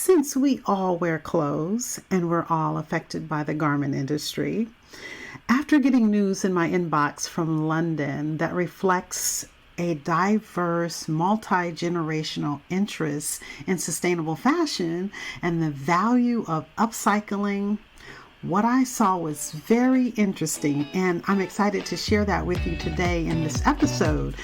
Since we all wear clothes and we're all affected by the garment industry, after getting news in my inbox from London that reflects a diverse, multi-generational interest in sustainable fashion and the value of upcycling, what I saw was very interesting, and I'm excited to share that with you today in this episode.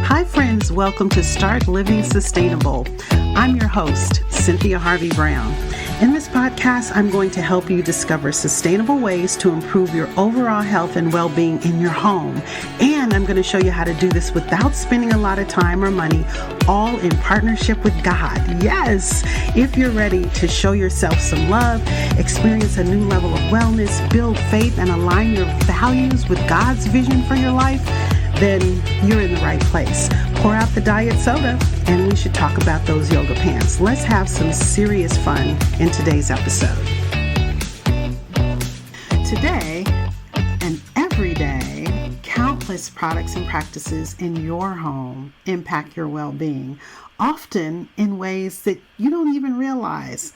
Hi friends, welcome to Start Living Sustainable. I'm your host, Cynthia Harvey Brown. In this podcast, I'm going to help you discover sustainable ways to improve your overall health and well-being in your home. And I'm going to show you how to do this without spending a lot of time or money, all in partnership with God. Yes, if you're ready to show yourself some love, experience a new level of wellness, build faith, and align your values with God's vision for your life, then you're in the right place. Pour out the diet soda, and we should talk about those yoga pants. Let's have some serious fun in today's episode. Today and every day, countless products and practices in your home impact your well-being, often in ways that you don't even realize.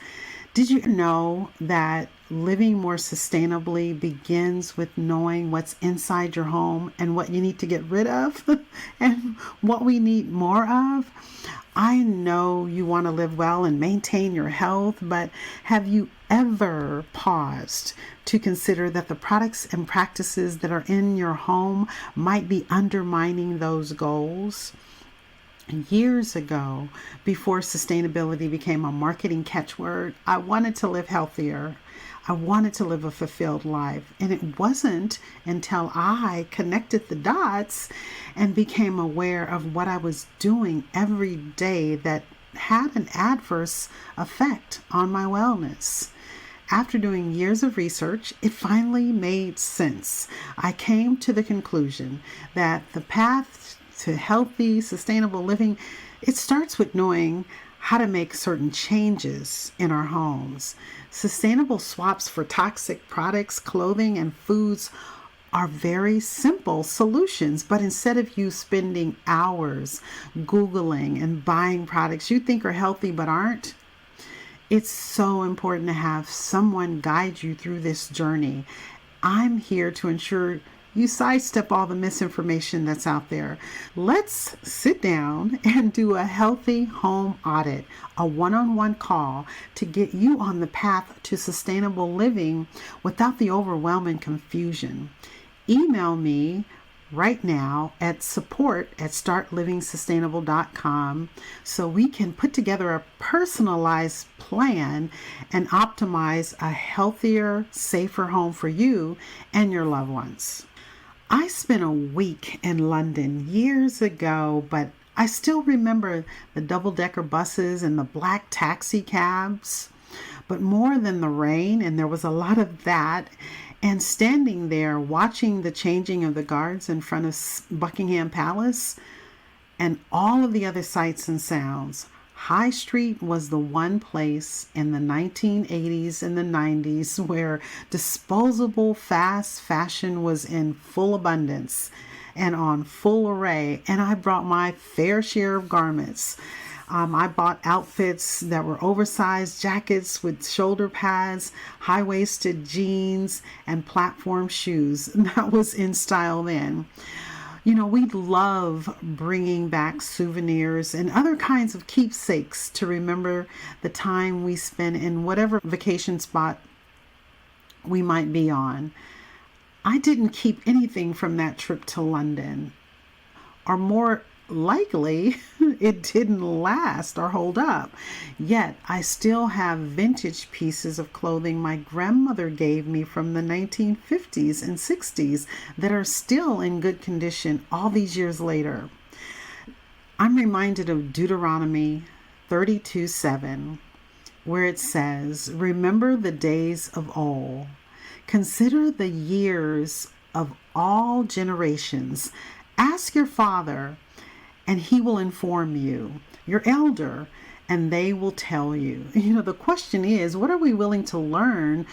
Did you know that living more sustainably begins with knowing what's inside your home and what you need to get rid of and what we need more of? I know you want to live well and maintain your health, but have you ever paused to consider that the products and practices that are in your home might be undermining those goals? Years ago, before sustainability became a marketing catchword, I wanted to live healthier. I wanted to live a fulfilled life. And it wasn't until I connected the dots and became aware of what I was doing every day that had an adverse effect on my wellness. After doing years of research, it finally made sense. I came to the conclusion that the path to healthy, sustainable living, it starts with knowing how to make certain changes in our homes. Sustainable swaps for toxic products, clothing, and foods are very simple solutions, but instead of you spending hours Googling and buying products you think are healthy but aren't, it's so important to have someone guide you through this journey. I'm here to ensure you sidestep all the misinformation that's out there. Let's sit down and do a healthy home audit, a one-on-one call to get you on the path to sustainable living without the overwhelming confusion. Email me right now at support@startlivingsustainable.com so we can put together a personalized plan and optimize a healthier, safer home for you and your loved ones. I spent a week in London years ago, but I still remember the double-decker buses and the black taxi cabs. But more than the rain, and there was a lot of that, and standing there watching the changing of the guards in front of Buckingham Palace and all of the other sights and sounds. High Street was the one place in the 1980s and the 90s where disposable fast fashion was in full abundance and on full array, and I brought my fair share of garments. I bought outfits that were oversized jackets with shoulder pads, high-waisted jeans, and platform shoes. That was in style then. You know, we love bringing back souvenirs and other kinds of keepsakes to remember the time we spent in whatever vacation spot we might be on. I didn't keep anything from that trip to London, or more likely, it didn't last or hold up. Yet, I still have vintage pieces of clothing my grandmother gave me from the 1950s and 60s that are still in good condition all these years later. I'm reminded of Deuteronomy 32:7, where it says, "Remember the days of old. Consider the years of all generations. Ask your father, and he will inform you, your elder, and they will tell you." You know, the question is, what are we willing to learn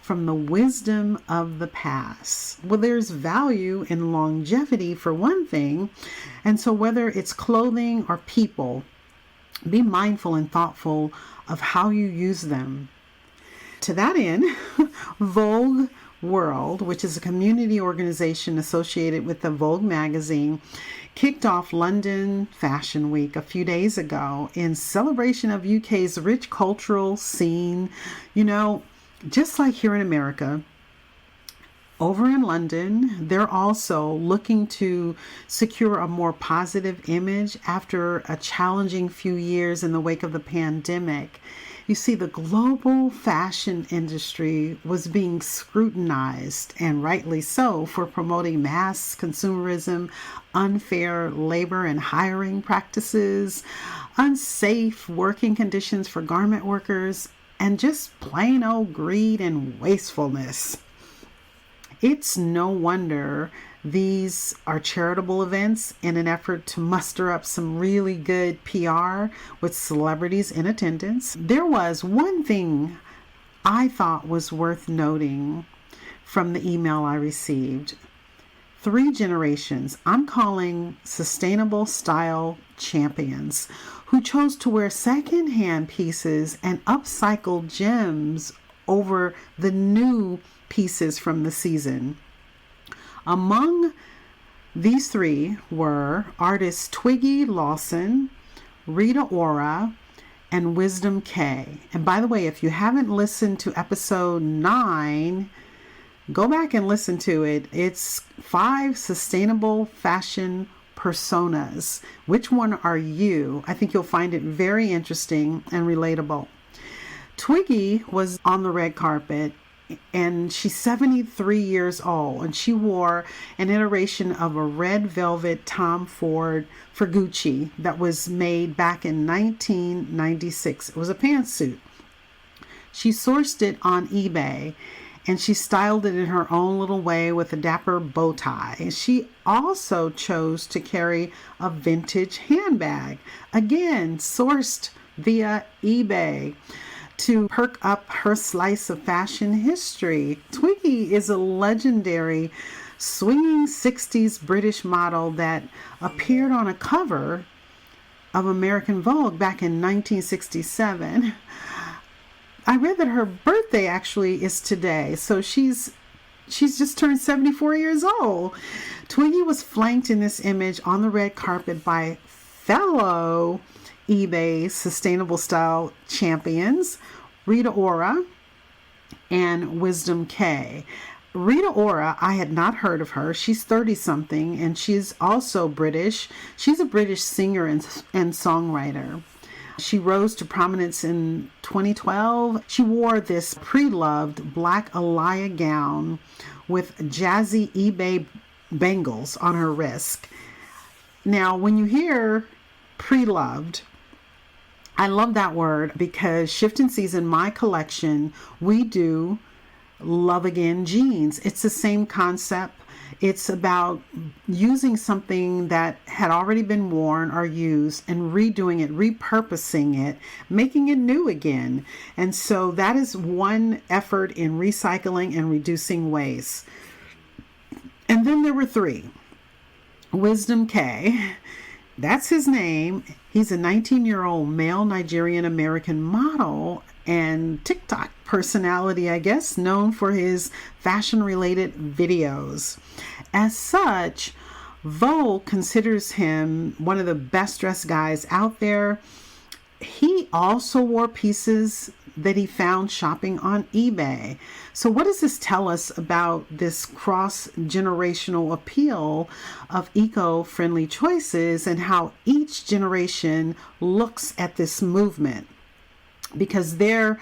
from the wisdom of the past. Well, there's value in longevity for one thing. And so whether it's clothing or people, be mindful and thoughtful of how you use them. To that end, Vogue World, which is a community organization associated with the Vogue magazine, kicked off London Fashion Week a few days ago in celebration of UK's rich cultural scene. You know, just like here in America, over in London, they're also looking to secure a more positive image after a challenging few years in the wake of the pandemic. You see, the global fashion industry was being scrutinized, and rightly so, for promoting mass consumerism, unfair labor and hiring practices, unsafe working conditions for garment workers, and just plain old greed and wastefulness. It's no wonder these are charitable events in an effort to muster up some really good PR with celebrities in attendance. There was one thing I thought was worth noting from the email I received. 3 generations I'm calling sustainable style champions who chose to wear secondhand pieces and upcycled gems over the new pieces from the season. Among these 3 were artists Twiggy Lawson, Rita Ora, and Wisdom K. And by the way, if you haven't listened to episode 9, go back and listen to it. It's 5 sustainable fashion personas. Which one are you? I think you'll find it very interesting and relatable. Twiggy was on the red carpet, and she's 73 years old, and she wore an iteration of a red velvet Tom Ford for Gucci that was made back in 1996. It was a pantsuit. She sourced it on eBay, and she styled it in her own little way with a dapper bow tie. She also chose to carry a vintage handbag, again sourced via eBay, to perk up her slice of fashion history. Twiggy is a legendary swinging 60s British model that appeared on a cover of American Vogue back in 1967. I read that her birthday actually is today, so she's just turned 74 years old. Twiggy was flanked in this image on the red carpet by fellow eBay sustainable style champions, Rita Ora and Wisdom K. Rita Ora, I had not heard of her. She's 30-something, and she's also British. She's a British singer and songwriter. She rose to prominence in 2012. She wore this pre-loved black Alaya gown with jazzy eBay bangles on her wrist. Now, when you hear pre-loved, I love that word because Shift in Season, my collection, we do Love Again jeans. It's the same concept. It's about using something that had already been worn or used and redoing it, repurposing it, making it new again. And so that is one effort in recycling and reducing waste. And then there were 3. Wisdom K. That's his name. He's a 19-year-old male Nigerian American model and TikTok personality, I guess, known for his fashion-related videos. As such, Vogue considers him one of the best dressed guys out there. He also wore pieces that he found shopping on eBay. So what does this tell us about this cross-generational appeal of eco-friendly choices and how each generation looks at this movement? Because there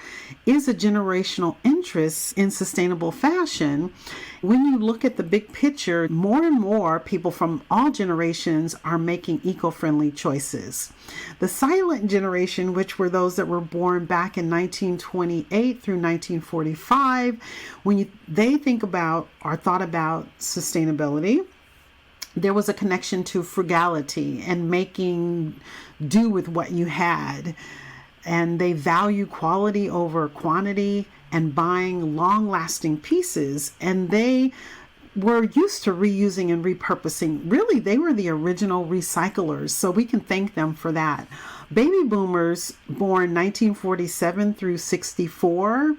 is a generational interest in sustainable fashion. When you look at the big picture, more and more people from all generations are making eco-friendly choices. The silent generation, which were those that were born back in 1928 through 1945, when they think about or thought about sustainability, there was a connection to frugality and making do with what you had. And they value quality over quantity and buying long-lasting pieces, and they were used to reusing and repurposing. Really, they were the original recyclers, so we can thank them for that. Baby boomers born 1947 through 64,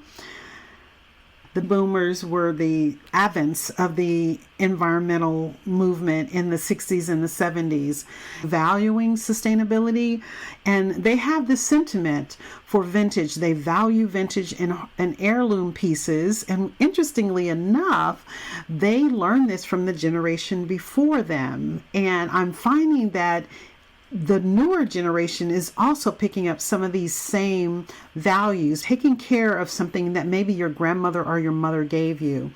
the boomers were the advents of the environmental movement in the 60s and the 70s, valuing sustainability. And they have this sentiment for vintage. They value vintage and heirloom pieces. And interestingly enough, they learned this from the generation before them. And I'm finding that the newer generation is also picking up some of these same values, taking care of something that maybe your grandmother or your mother gave you.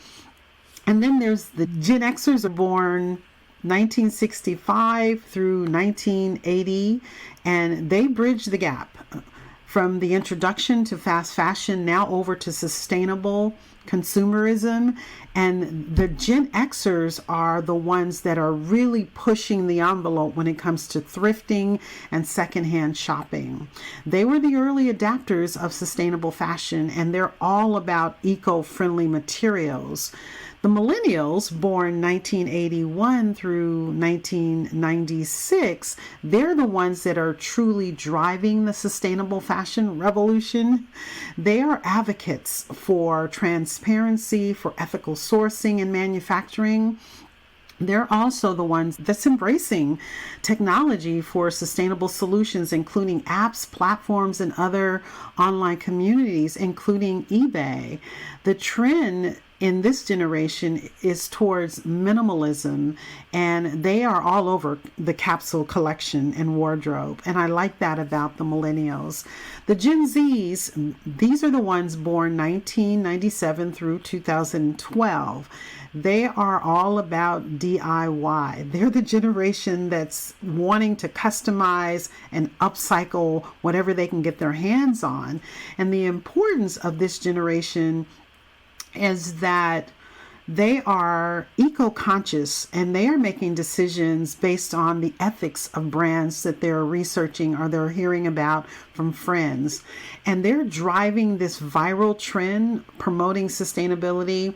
And then there's the Gen Xers, are born 1965 through 1980, and they bridge the gap from the introduction to fast fashion, now over to sustainable consumerism. And the Gen Xers are the ones that are really pushing the envelope when it comes to thrifting and secondhand shopping. They were the early adapters of sustainable fashion, and they're all about eco-friendly materials. The millennials, born 1981 through 1996, they're the ones that are truly driving the sustainable fashion revolution. They are advocates for transparency, for ethical sourcing and manufacturing. They're also the ones that's embracing technology for sustainable solutions, including apps, platforms, and other online communities, including eBay. The trend in this generation is towards minimalism, and they are all over the capsule collection and wardrobe. And I like that about the millennials. The Gen Zs, these are the ones born 1997 through 2012. They are all about DIY. They're the generation that's wanting to customize and upcycle whatever they can get their hands on. And the importance of this generation is that they are eco-conscious, and they are making decisions based on the ethics of brands that they're researching or they're hearing about from friends. And they're driving this viral trend promoting sustainability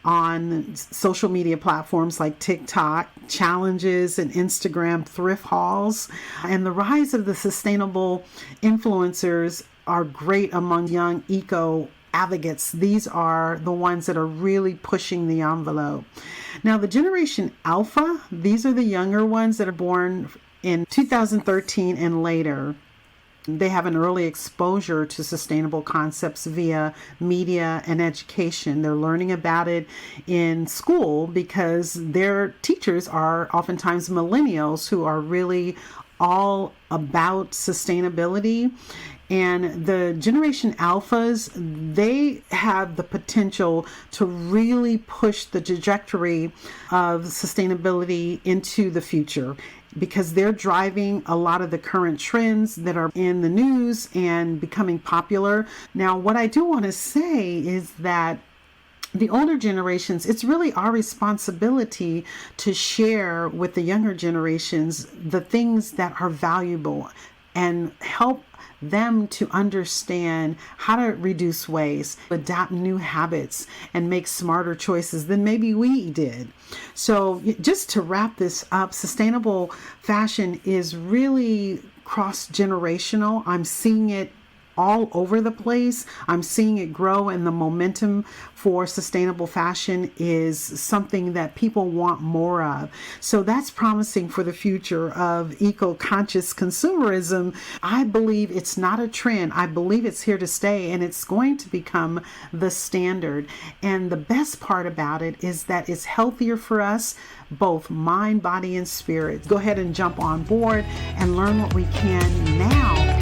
on social media platforms like TikTok, challenges, and Instagram thrift hauls. And the rise of the sustainable influencers are great among young eco advocates. These are the ones that are really pushing the envelope. Now, the Generation Alpha, these are the younger ones that are born in 2013 and later. They have an early exposure to sustainable concepts via media and education. They're learning about it in school because their teachers are oftentimes millennials who are really all about sustainability. And the Generation Alphas, they have the potential to really push the trajectory of sustainability into the future, because they're driving a lot of the current trends that are in the news and becoming popular. Now, what I do want to say is that the older generations, it's really our responsibility to share with the younger generations the things that are valuable and help them to understand how to reduce waste, adapt new habits, and make smarter choices than maybe we did. So just to wrap this up, sustainable fashion is really cross-generational. I'm seeing it all over the place. I'm seeing it grow, and the momentum for sustainable fashion is something that people want more of. So that's promising for the future of eco-conscious consumerism. I believe it's not a trend. I believe it's here to stay, and it's going to become the standard. And the best part about it is that it's healthier for us, both mind, body, and spirit. Go ahead and jump on board and learn what we can now.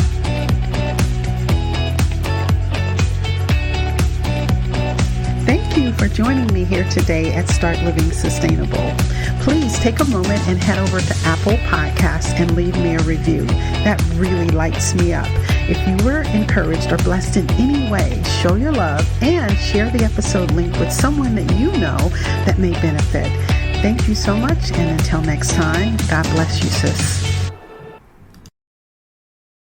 Thank you for joining me here today at Start Living Sustainable. Please take a moment and head over to Apple Podcasts and leave me a review. That really lights me up. If you were encouraged or blessed in any way, show your love and share the episode link with someone that you know that may benefit. Thank you so much, and until next time, God bless you, sis.